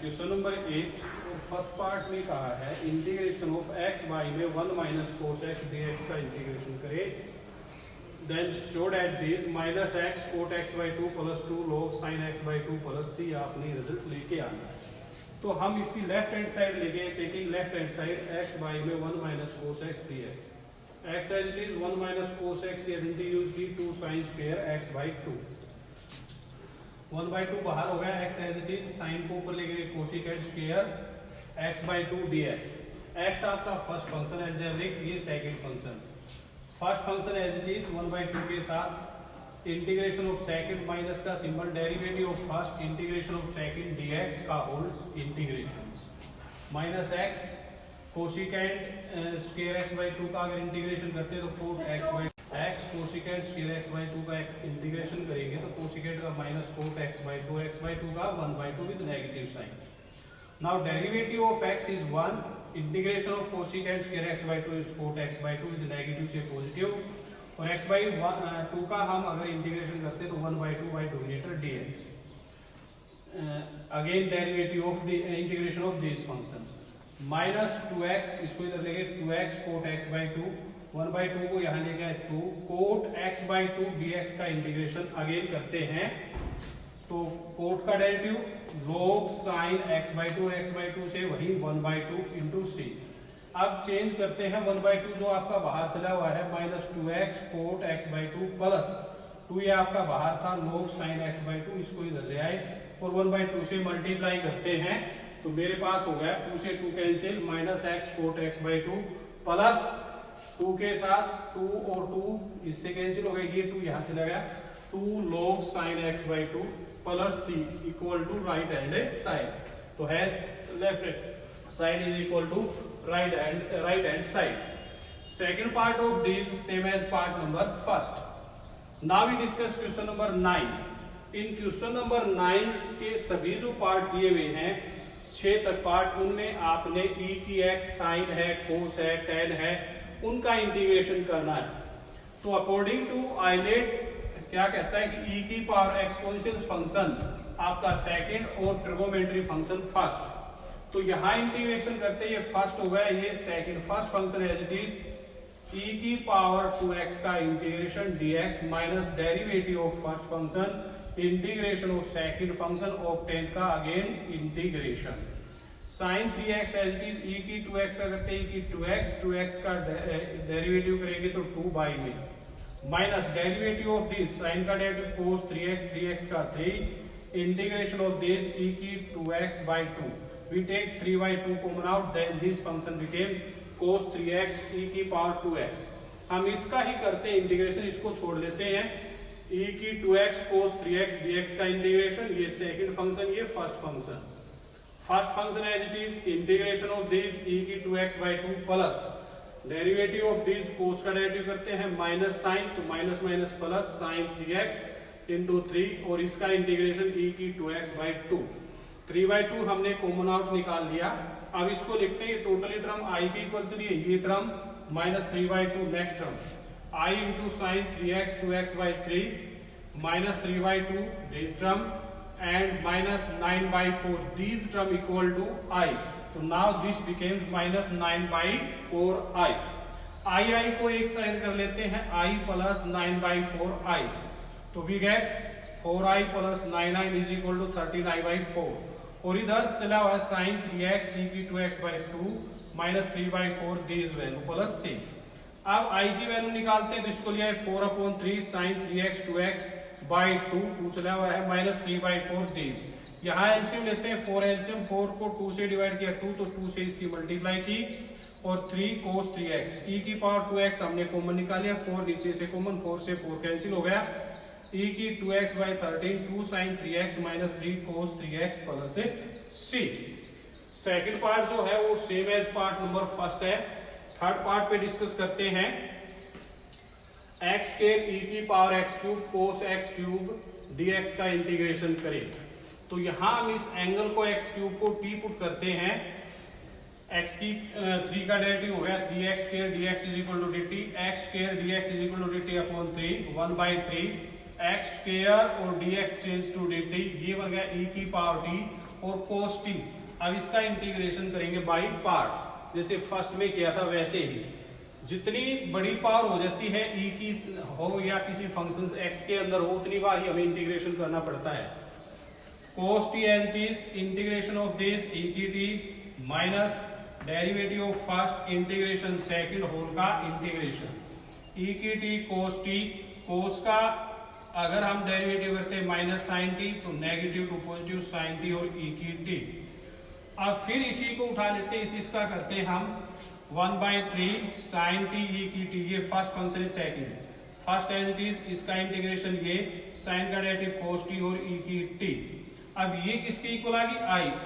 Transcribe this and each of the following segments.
Question number 8 और first part में कहा है इंटीग्रेशन ऑफ एक्स वाई में 1 माइनस कोस एक्स dx का इंटीग्रेशन करें, then show that this minus x cot x by 2 plus 2 log sine x by 2 plus c आपने result लेके आना है। तो हम इसकी लेफ्ट हैंड साइड लेके taking left hand side x y में 1 minus cos x dx, x as it is 1 minus cos x की आइडेंटिटी यूज की 2 साइन स्क्वायर एक्स बाई 2, 1/2 बाहर हो गया, x as it is sine को ऊपर ले गए cosecant square x by 2 dx। x आपका फर्स्ट फंक्शन अलजेब्रिक, ये second function. First function as it is 1/2 के साथ इंटीग्रेशन ऑफ सेकंड माइनस का symbol derivative of first integration of second dx का whole integration minus x cosecant square x by 2 का अगर integration करते हैं तो cot x by x cosecant square x by 2 का इंटीग्रेशन करेंगे तो कोसिकेट का माइनस कोट x बाई 2 का 1/2 with negative sine. Now derivative of x is 1, integration of cosecant square x by 2 is cot x by 2 with negative से positive, और x by 2 का हम अगर इंटीग्रेशन करते तो 1/2 by dominator dx। Again derivative of the integration of this function minus 2x, इसको इधर लेंगे 2x कोट x बाई 2, 1/2 को यहाँ ले गए 2 कोट x बाई 2 dx का इंटीग्रेशन अगेन करते हैं तो कोट का derivative log sine x by 2 x by 2 से वही 1/2 इंटू सी। अब चेंज करते हैं 1/2 जो आपका बाहर चला हुआ है minus 2x cot x by 2 plus 2 ये आपका बाहर था log साइन x बाई 2, इसको इधर ले आए और 1/2 से मल्टीप्लाई करते हैं तो मेरे पास हो गया 2 से 2 cancel minus x cot x by 2 plus 2 के साथ 2 और 2 इससे कैंसिल हो गया, ये 2 यहाँ चला गया 2 log sine x by 2 plus C equal to right hand side. तो है left side is equal to right hand side. Second part of this same as part number first. Now we discuss question number 9। In question number 9 के सभी जो part दिए हुए हैं 6 तक part, उनमें आपने e की x साइन है कोस है टेन है उनका इंटीग्रेशन करना है। तो अकॉर्डिंग टू आइलेट क्या कहता है कि e की पावर एक्सपोनेंशियल फंक्शन आपका सेकंड और ट्रिगोनोमेट्री फंक्शन फर्स्ट। तो यहां इंटीग्रेशन करते ये फर्स्ट हो गया, ये second. First function as it is e की पावर 2x का integration dx minus derivative of first function integration of second function of ten का अगेन integration sine 3x as it is e की 2x का करते हैं e की 2x का डेरिवेटिव करेंगे तो 2 बाई में minus derivative of this sine का डेरिवेटिव cos 3x का 3 इंटीग्रेशन ऑफ दिस e की 2x by 2 we take 3/2 common out, then this function becomes cos 3x e की पावर 2x। हम इसका ही करते हैं इंटीग्रेशन, इसको छोड़ देते हैं e की 2x cos 3x dx का इंटीग्रेशन, ये सेकंड फंक्शन ये first function. First function as it is integration of this e की 2x by 2 plus derivative of this cos का डेरिवेटिव करते हैं माइनस साइन तो minus minus plus sine 3x into 3 और इसका इंटीग्रेशन e की 2x by 2। 3/2 हमने common out निकाल लिया। अब इसको लिखते हैं टोटली टर्म i की इक्वल से ये term minus 3/2 next term i into sine 3x 2x by 3 minus 3/2 this term and minus 9/4 these term equal to I, so now this becomes minus 9/4 I को एक साइड कर लेते हैं I plus 9/4 I, तो we get 4I plus 9I is equal to 39/4 और इधर चला हुआ sin 3x e की 2x by 2 minus 3/4 this value plus c। अब I की वैल्यू निकालते हैं तो इसको लिया है 4/3 sin 3x 2x बाई 2 चला हुआ है माइनस 3/4 दिस। यहाँ एलसीएम लेते हैं 4 एलसीएम 4 को 2 से डिवाइड किया 2 तो 2 से इसकी मल्टीप्लाई की और 3 cos 3x e की पावर 2x हमने कॉमन निकाल लिया, 4 नीचे से कॉमन 4 से 4 कैंसिल हो गया e की 2x by 13 2 sin 3x minus 3 cos 3x plus c। Second part जो है वो same as part number first है। थर्ड पार्ट पे डिस्कस करते हैं x स्क्वायर e की power x cube cos x cube dx का इंटीग्रेशन करें। तो यहां हम इस एंगल को x क्यूब को t पुट करते हैं, x की 3 का डेरिवेटिव हो गया 3x square dx is equal to dt, x square dx is equal to dt upon 3 1/3 x square और dx चेंज टू dt, ये बन गया e की पावर t और cos t। अब इसका इंटीग्रेशन करेंगे बाई पार्ट, जैसे फर्स्ट में किया था वैसे ही। जितनी बड़ी पावर हो जाती है e की हो या किसी फंक्शन x के अंदर हो, उतनी बार ही हमें इंटीग्रेशन करना पड़ता है। cos t as it is, integration of this e की t minus derivative of first integration second whole का इंटीग्रेशन e की t cos t। cos का अगर हम डेरिवेटिव करते हैं माइनस साइन टी, तो negative to positive sine t और e की t। अब फिर इसी को उठा लेते हैं, इसका करते हैं हम 1/3 साइन टी e की t। ये फर्स्ट फंक्शन है, second first as it is, इसका इंटीग्रेशन ये साइन का डेरिवेटिव cos t और e की t। अब ये किसके इक्वल आ गई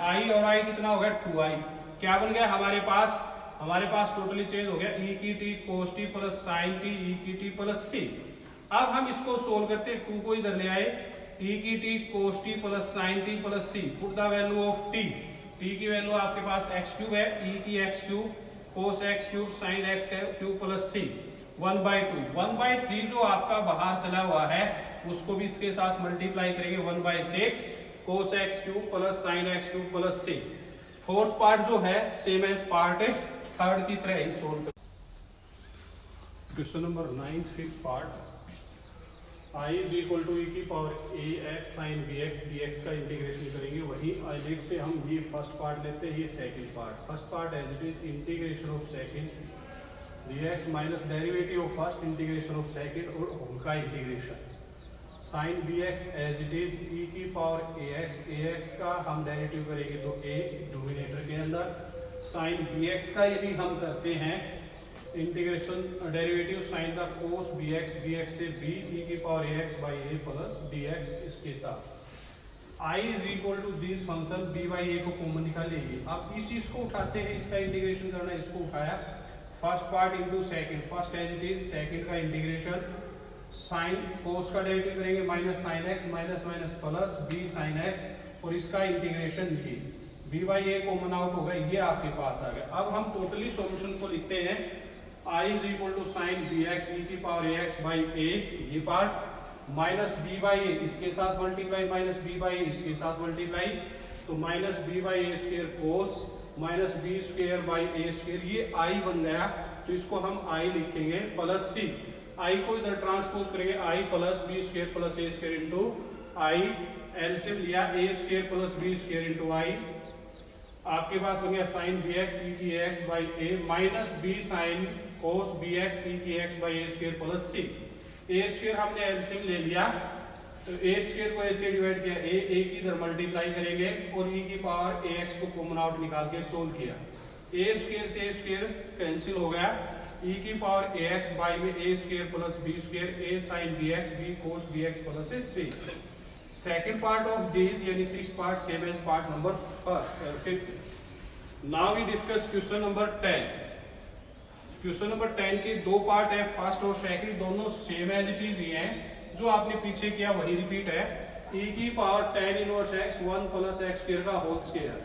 i और i कितना हो गया 2i। क्या बन गया हमारे पास टोटली चेंज हो गया e की t cos t plus sign t e की t प्लस c। अब हम इसको सोल्व करते हैं, 2 को इधर ले आए, e की t cos t plus sign T plus c। Put the value of t की वैल्यू आपके पास x क्यूब है, e की x cube cos x cube sign x क्यूब प्लस c 1/2। 1/3 जो आपका बाहर चला हुआ है उसको भी इसके साथ मल्टीप्लाई करेंगे 1/6 cos x क्यूब प्लस साइन x क्यूब प्लस c। फोर्थ पार्ट जो है सेम एज पार्ट थर्ड की तरह ही सोल्व कर। Question number 9 fifth part, i is equal to e की power ax sine bx dx का इंटीग्रेशन करेंगे। वही i से हम ये फर्स्ट पार्ट लेते हैं, ये second part. First part as it is integration of second dx minus derivative of first integration of second और होल का integration sine bx as it is e की पावर ax का हम डेरिवेटिव करेंगे तो a डोमिनेटर के अंदर, sign bx का यदि हम करते हैं इंटीग्रेशन डेरिवेटिव साइन का cos bx से b e की power ax by a plus dx इसके साथ। i is equal to this function b by a को कॉमन निकाल लेंगे। अब इसको उठाते हैं, इसका इंटीग्रेशन करना, इसको उठाया first part into second, first as it is, second का इंटीग्रेशन साइन cos का डेरिवेटिव करेंगे minus sine x minus minus plus b sine x और इसका integration b by a common out होगा, ये आपके पास आ गया। अब हम टोटली सॉल्यूशन को लिखते हैं i is equal to sine bx e की पावर ax बाई a, ये part minus b by a इसके साथ multiply minus b by a इसके साथ मल्टीप्लाई, तो minus b by a square cos minus b square by a square, ये i बन गया। तो इसको हम i लिखेंगे प्लस c, i को इधर ट्रांसपोज करेंगे i plus b square plus a square into i, LCM लिया a square plus b square into i, आपके पास हो गया साइन bx e की ax by a minus b sine cos bx e की x by a square plus c। a square हमने LCM ले लिया, तो a स्क्वायर को a से डिवाइड किया, a की इधर मल्टीप्लाई करेंगे और e की पावर ax को कॉमन आउट निकाल के सोल्व किया। a स्क्वायर से a स्क्वायर कैंसिल हो गया, e की पावर ax बाई में a square plus b square a sine bx b cos bx plus c। Second part of this यानी 6th part same as part number fifth. Now we discuss question number 10। Question number 10 के दो part है, first और second दोनों same as it is ही हैं, जो आपने पीछे किया वही रिपीट है। e की power tan inverse x 1 plus x square का होल स्क्वायर,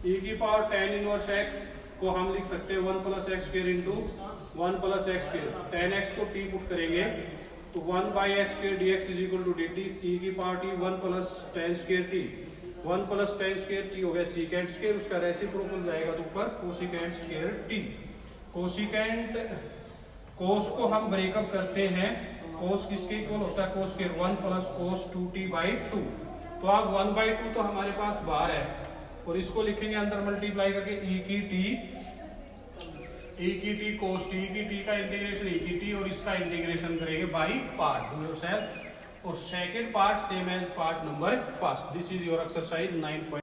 e की पावर tan इनवर्स x को हम लिख सकते हैं 1 plus x square into 1 plus x square, tan x को t पुट करेंगे तो 1 by x square dx is equal to dt, e की power t 1 plus tan square t, 1 plus tan square t हो गया सीकेंट स्क्वायर, उसका reciprocal जाएगा तो ऊपर कोसिकेंट स्क्वायर t। कोसिकेंट कोस को हम ब्रेकअप करते हैं, कोस किसके इक्वल होता है cos square 1 plus cos 2t by 2, तो अब 1/2 तो हमारे पास बाहर है और इसको लिखेंगे अंदर मल्टीप्लाई करके e की t कोस t, e की t का इंटीग्रेशन e की t और इसका इंटीग्रेशन करेंगे बाई पार्ट, डू योरसेल्फ। और second part same as part number first. This is your exercise 9.